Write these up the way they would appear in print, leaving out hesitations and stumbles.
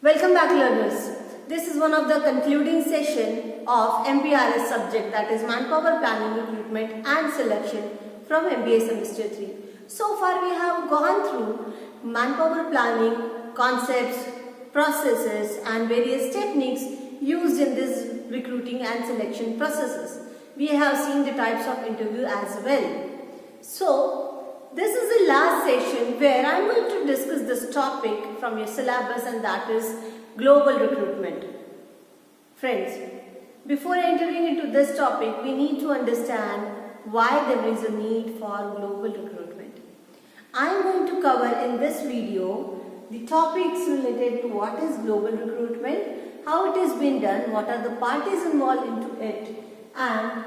Welcome back, learners. This is one of the concluding session of MPRS subject, that is Manpower Planning, Recruitment and Selection from MBA Semester 3. So far we have gone through manpower planning, concepts, processes and various techniques used in this recruiting and selection processes. We have seen the types of interview as well. So, this is the last session where I am going to discuss this topic from your syllabus, and that is global recruitment. Friends, before entering into this topic, we need to understand why there is a need for global recruitment. I am going to cover in this video the topics related to what is global recruitment, how it is being done, what are the parties involved into it, and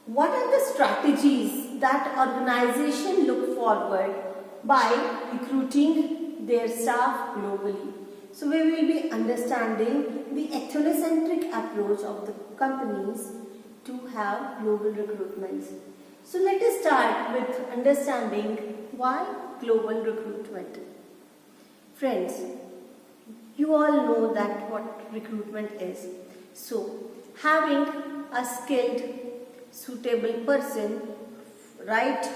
what are the strategies that organization look forward by recruiting their staff globally. So we will be understanding the ethnocentric approach of the companies to have global recruitments. So let us start with understanding why global recruitment. Friends, you all know that what recruitment is. So having a skilled, suitable person, right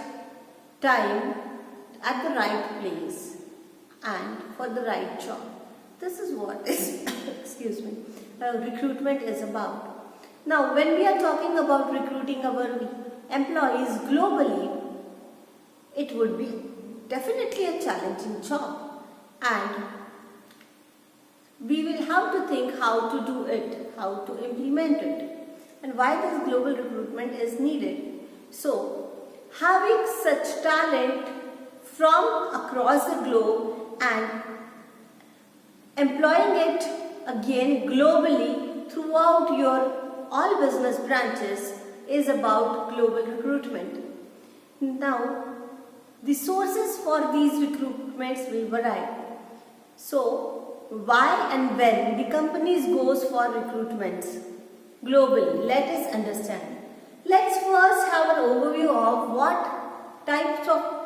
time, at the right place and for the right job. This is what is recruitment is about. Now when we are talking about recruiting our employees globally, it would be definitely a challenging job, and we will have to think how to do it, how to implement it, and why this global recruitment is needed. So, having such talent from across the globe and employing it again globally throughout your all business branches is about global recruitment. Now, the sources for these recruitments will vary. So, why and when the companies goes for recruitments globally, let us understand. Let's first have an overview of what types of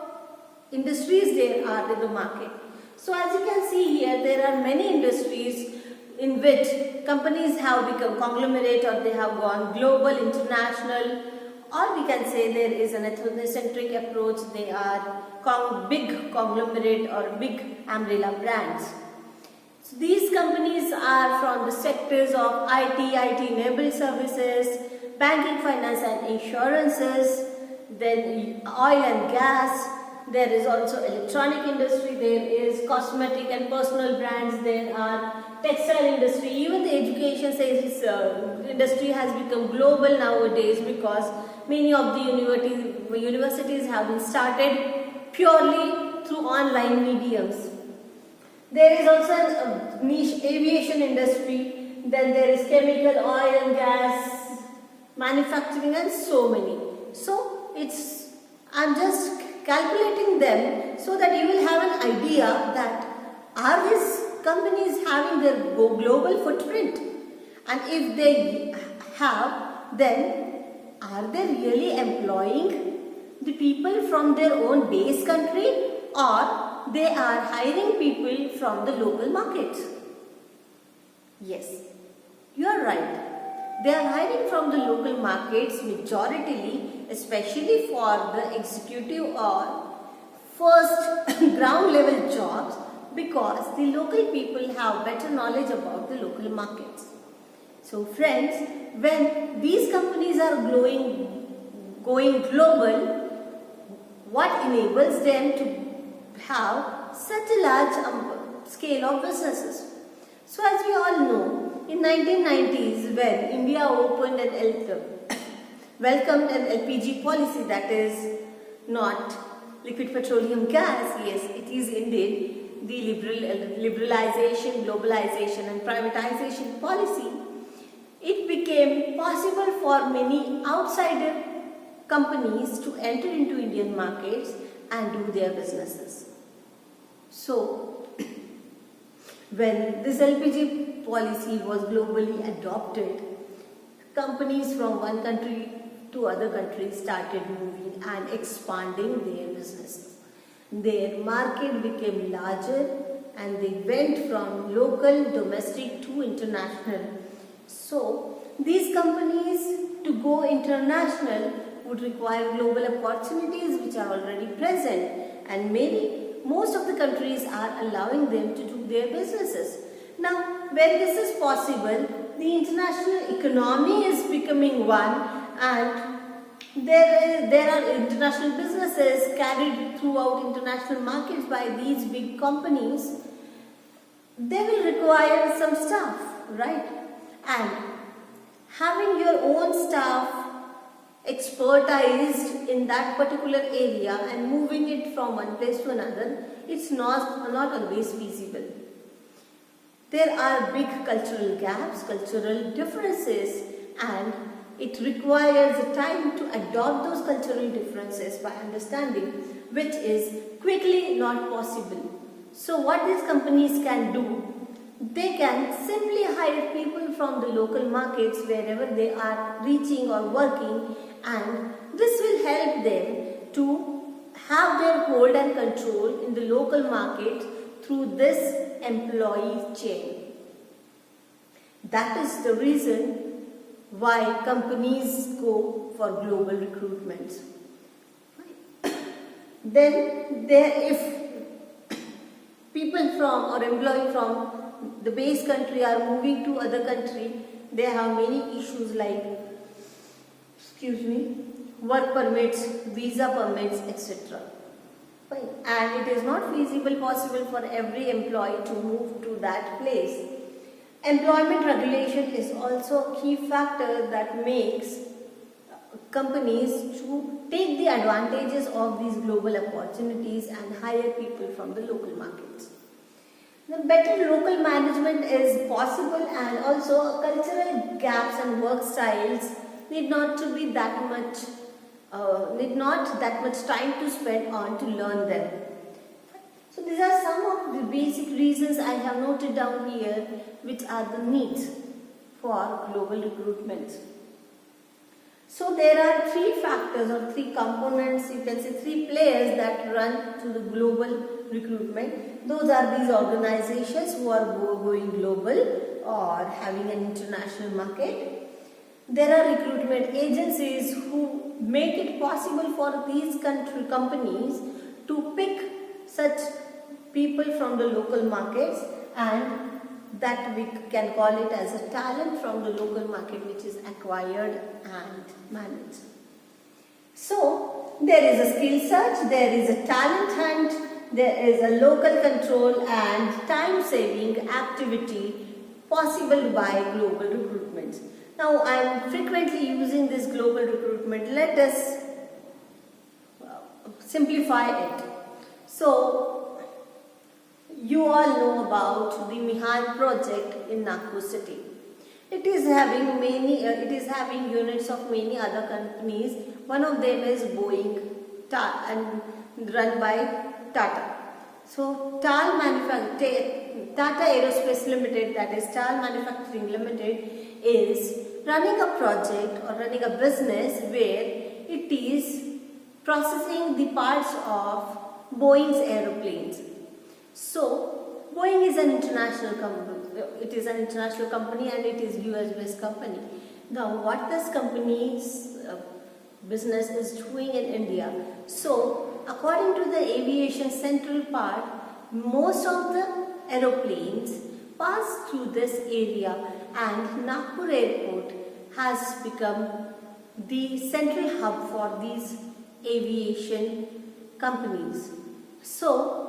industries there are in the market. So as you can see here, there are many industries in which companies have become conglomerate, or they have gone global, international, or we can say there is an ethnocentric approach. They are big conglomerate or big umbrella brands. So these companies are from the sectors of IT enabled services, banking, finance and insurances, then oil and gas. There is also electronic industry, there is cosmetic and personal brands, there are textile industry, even the education industry has become global nowadays because many of the universities have been started purely through online mediums. There is also a niche aviation industry, then there is chemical, oil and gas, manufacturing and so many. So I'm just calculating them so that you will have an idea that are these companies having their global footprint, and if they have, then are they really employing the people from their own base country, or they are hiring people from the local markets? Yes, you are right. They are hiring from the local markets majoritarily, especially for the executive or first ground level jobs, because the local people have better knowledge about the local markets. So friends, when these companies are going global, what enables them to have such a large scale of businesses? So as we all know, in 1990s, when India opened welcomed an LPG policy, that is not liquid petroleum gas, yes, it is indeed the liberalization, globalization and privatization policy, it became possible for many outsider companies to enter into Indian markets and do their businesses. So, when this LPG policy was globally adopted, companies from one country to other countries started moving and expanding their businesses. Their market became larger and they went from local, domestic to international. So these companies to go international would require global opportunities which are already present, and most of the countries are allowing them to do their businesses. Now, when this is possible, the international economy is becoming one, and there are international businesses carried throughout international markets by these big companies. They will require some staff, right? And having your own staff expertised in that particular area and moving it from one place to another, it's not always feasible. There are big cultural gaps, cultural differences, and it requires a time to adopt those cultural differences by understanding, which is quickly not possible. So what these companies can do, they can simply hire people from the local markets wherever they are reaching or working, and this will help them to have their hold and control in the local market through this employee chain. That is the reason why companies go for global recruitment. Then if people from or employee from the base country are moving to other country, they have many issues like work permits, visa permits, etc. And it is not feasible possible for every employee to move to that place. Employment regulation is also a key factor that makes companies to take the advantages of these global opportunities and hire people from the local markets. The better local management is possible, and also cultural gaps and work styles need not that much time to spend on to learn them. So these are some of the basic reasons I have noted down here, which are the needs for global recruitment. So there are three factors or three components, you can say three players that run to the global recruitment. Those are these organizations who are going global or having an international market. There are recruitment agencies who make it possible for these companies to pick such people from the local markets, and that we can call it as a talent from the local market which is acquired and managed. So there is a skill search, there is a talent hunt, there is a local control and time saving activity possible by global recruitment. Now I am frequently using this global recruitment. Let us simplify it. So you all know about the Mihan project in Nagpur city. It is having units of many other companies. One of them is Boeing and run by Tata. So Tata Aerospace Limited, that is Tal Manufacturing Limited, is running a project or running a business where it is processing the parts of Boeing's aeroplanes. So Boeing is an international company. It is an international company and it is US-based company. Now what this company's business is doing in India? So according to the aviation central part, most of the aeroplanes pass through this area, and Nagpur airport has become the central hub for these aviation companies. So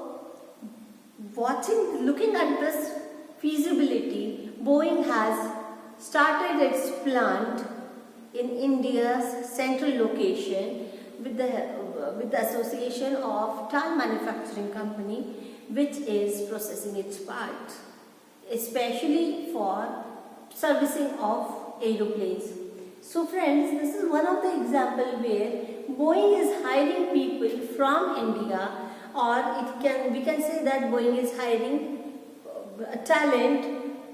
looking at this feasibility, Boeing has started its plant in India's central location with the association of Tal Manufacturing Company, which is processing its parts, especially for servicing of aeroplanes. So friends, this is one of the examples where Boeing is hiring people from India, or we can say that Boeing is hiring talent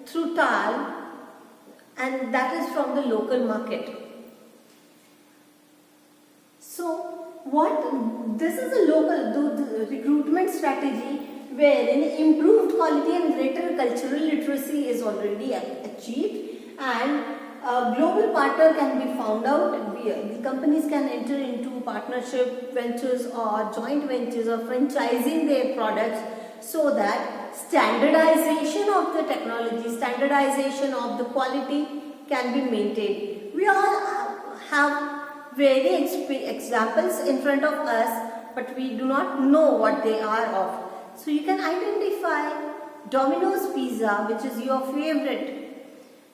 through Tal, and that is from the local market. So this is a local recruitment strategy wherein improved quality and greater cultural literacy is already achieved, and a global partner can be found out. The companies can enter into partnership ventures or joint ventures or franchising their products, so that standardization of the technology, standardization of the quality can be maintained. We all have various examples in front of us, but we do not know what they are of. So you can identify Domino's Pizza, which is your favorite.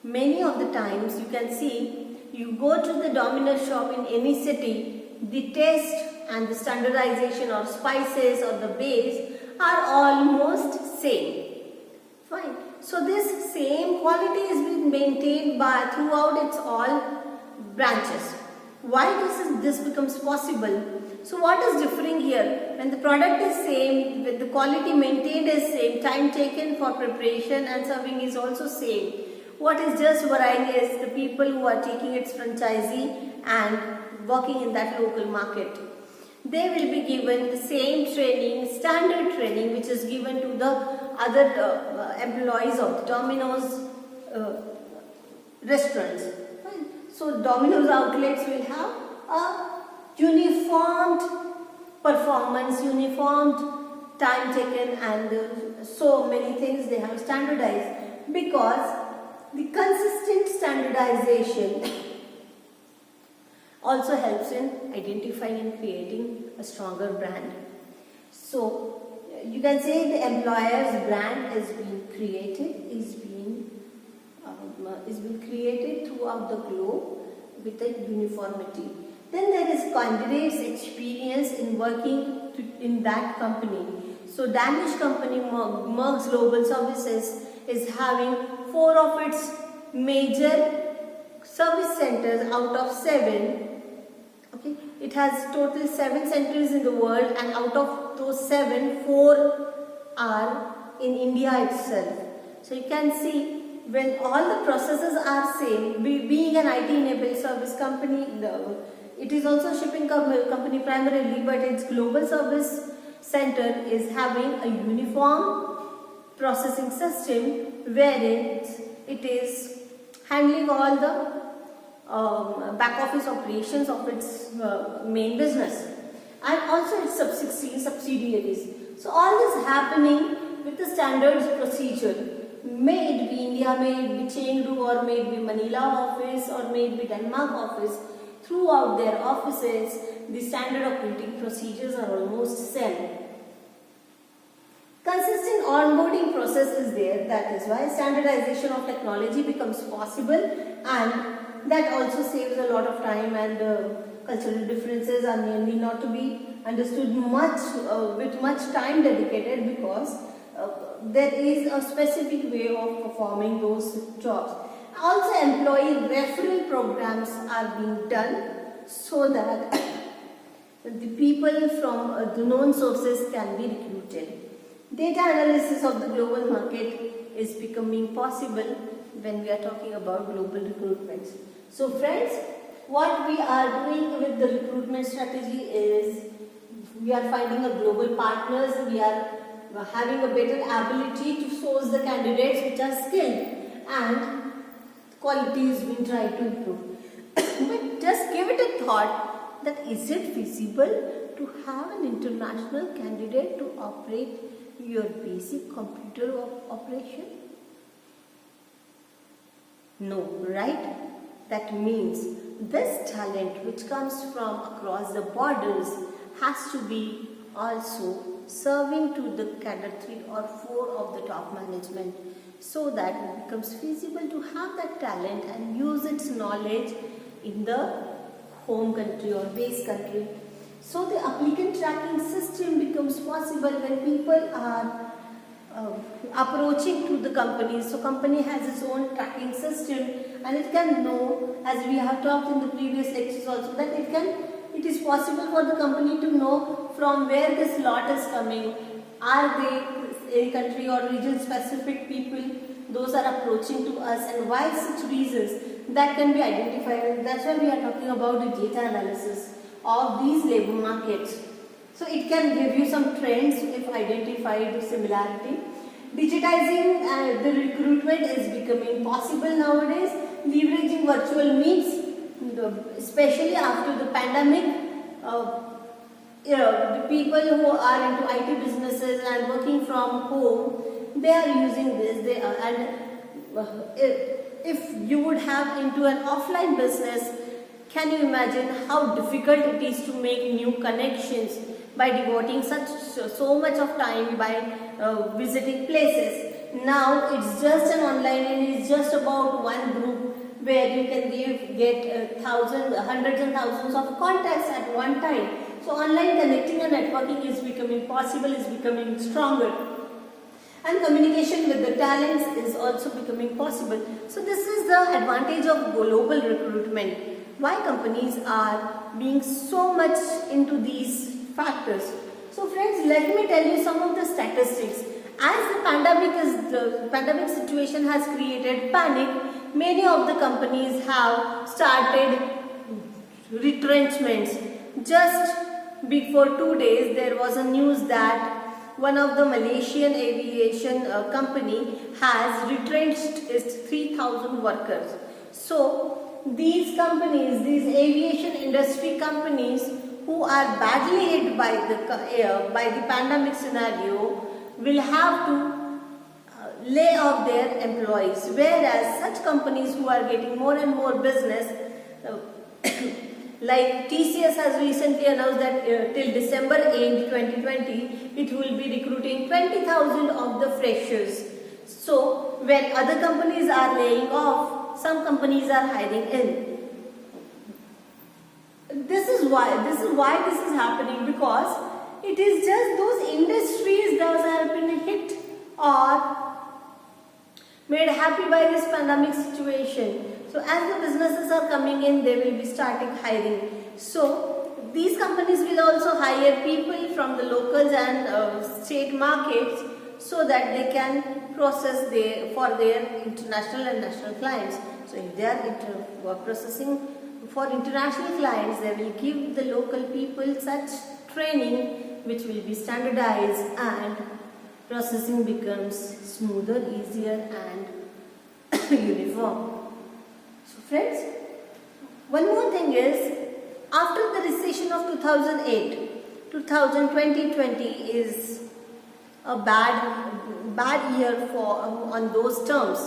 Many of the times you can see, you go to the Domino's shop in any city, the taste and the standardization or spices or the base are almost same. Fine. So this same quality is being maintained by throughout its all branches. Why this becomes possible? So what is differing here? When the product is same, when the quality maintained is same, time taken for preparation and serving is also same. What is just varying is the people who are taking its franchisee and working in that local market. They will be given the same training, standard training, which is given to the other employees of the Domino's restaurants. So Domino's outlets will have a uniformed performance, uniformed time taken, and so many things they have standardized, because the consistent standardization also helps in identifying and creating a stronger brand. So you can say the employer's brand is being created throughout the globe with a uniformity. Then there is candidate's experience in working in that company. So Danish company Merck's Global Services is having 4 of its major service centers out of 7. Okay, it has total 7 centers in the world, and out of those 7, 4 are in India itself. So you can see, when all the processes are same, being an IT-enabled service company, it is also a shipping company primarily, but its global service center is having a uniform processing system wherein it is handling all the back office operations of its main business, and also its subsidiaries. So all this happening with the standards procedure. May it be India, may it be Chengdu, or may it be Manila office, or may it be Denmark office. Throughout their offices, the standard operating procedures are almost same. Consistent onboarding process is there. That is why standardization of technology becomes possible, and that also saves a lot of time, and cultural differences are need not to be understood much with much time dedicated, because there is a specific way of performing those jobs. Also, employee referral programs are being done so that the people from the known sources can be recruited. Data analysis of the global market is becoming possible when we are talking about global recruitments. So friends, what we are doing with the recruitment strategy is we are finding a global partners, we are having a better ability to source the candidates which are skilled, and quality is being tried to improve. But just give it a thought, that is it feasible to have an international candidate to operate your basic computer operation? No, right? That means this talent which comes from across the borders has to be also serving to the cadre 3 or 4 of the top management, so that it becomes feasible to have that talent and use its knowledge in the home country or base country. So the applicant tracking system becomes possible when people are approaching to the company. So company has its own tracking system, and it can know, as we have talked in the previous lectures also, that it is possible for the company to know from where this lot is coming. Are they a country or region specific people those are approaching to us, and why such reasons that can be identified. That's why we are talking about the data analysis of these labor markets. So it can give you some trends if identified similarity. Digitizing the recruitment is becoming possible nowadays. Leveraging virtual meets, especially after the pandemic. The people who are into IT businesses and working from home, they are using this. They are, and if you would have into an offline business, can you imagine how difficult it is to make new connections by devoting so much of time by visiting places? Now it's just an online, and it's just about one group where you can get thousands, hundreds and thousands of contacts at one time. So online connecting and networking is becoming possible, is becoming stronger. And communication with the talents is also becoming possible. So this is the advantage of global recruitment. Why companies are being so much into these factors. So friends, let me tell you some of the statistics. As the pandemic situation has created panic, many of the companies have started retrenchments. Just before 2 days, there was a news that one of the Malaysian aviation company has retrenched its 3,000 workers. So these companies, these aviation industry companies who are badly hit by the pandemic scenario, will have to lay off their employees, whereas such companies who are getting more and more business, like TCS has recently announced that till December end 2020, it will be recruiting 20,000 of the freshers. So when other companies are laying off, some companies are hiring in. This is why this is happening, because it is just those industries that have been hit or made happy by this pandemic situation. So as the businesses are coming in, they will be starting hiring. So these companies will also hire people from the locals and state markets, so that they can process for their international and national clients. So if they are processing for international clients, they will give the local people such training which will be standardized, and processing becomes smoother, easier and uniform. So friends, one more thing is, after the recession of 2008, 2020 is a bad year on those terms.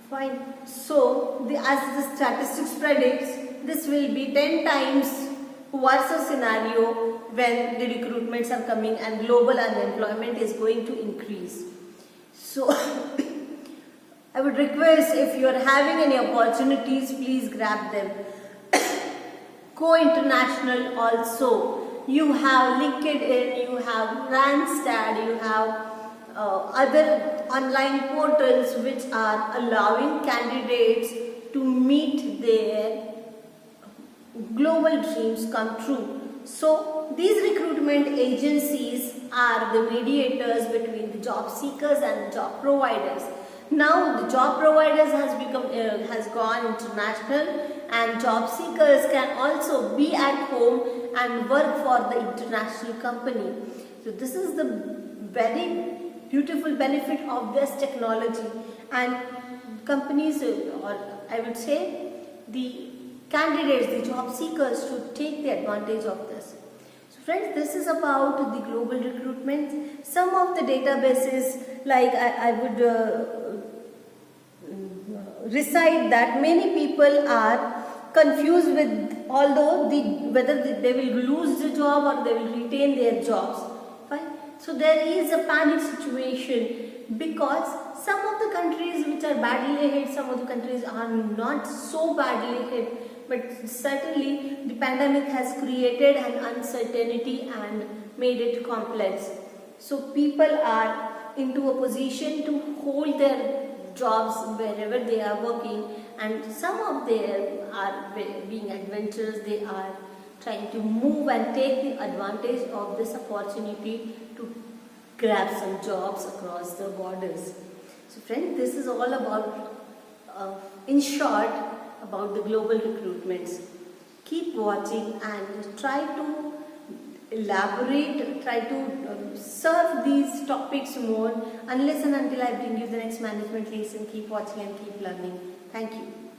Fine. So as the statistics predicts, this will be 10 times worse a scenario when the recruitments are coming and global unemployment is going to increase. So I would request, if you are having any opportunities, please grab them. Go international also. You have LinkedIn, you have Randstad, you have other online portals which are allowing candidates to meet their global dreams come true. So these recruitment agencies are the mediators between the job seekers and the job providers. Now the job providers has gone international, and job seekers can also be at home and work for the international company. So this is the very beautiful benefit of this technology, and companies, or I would say the candidates, the job seekers, should take the advantage of this. So friends, this is about the global recruitment. Some of the databases, like I would recite that many people are confused with, whether they will lose the job or they will retain their jobs. Fine. So there is a panic situation, because some of the countries which are badly hit, some of the countries are not so badly hit, but certainly the pandemic has created an uncertainty and made it complex. So people are into a position to hold their jobs wherever they are working, and some of them are being adventurous. They are trying to move and take the advantage of this opportunity to grab some jobs across the borders. So friends, this is all about, in short, about the global recruitments. Keep watching and try to elaborate, try to serve these topics more unless and until I bring you the next management lesson. Keep watching and keep learning. Thank you.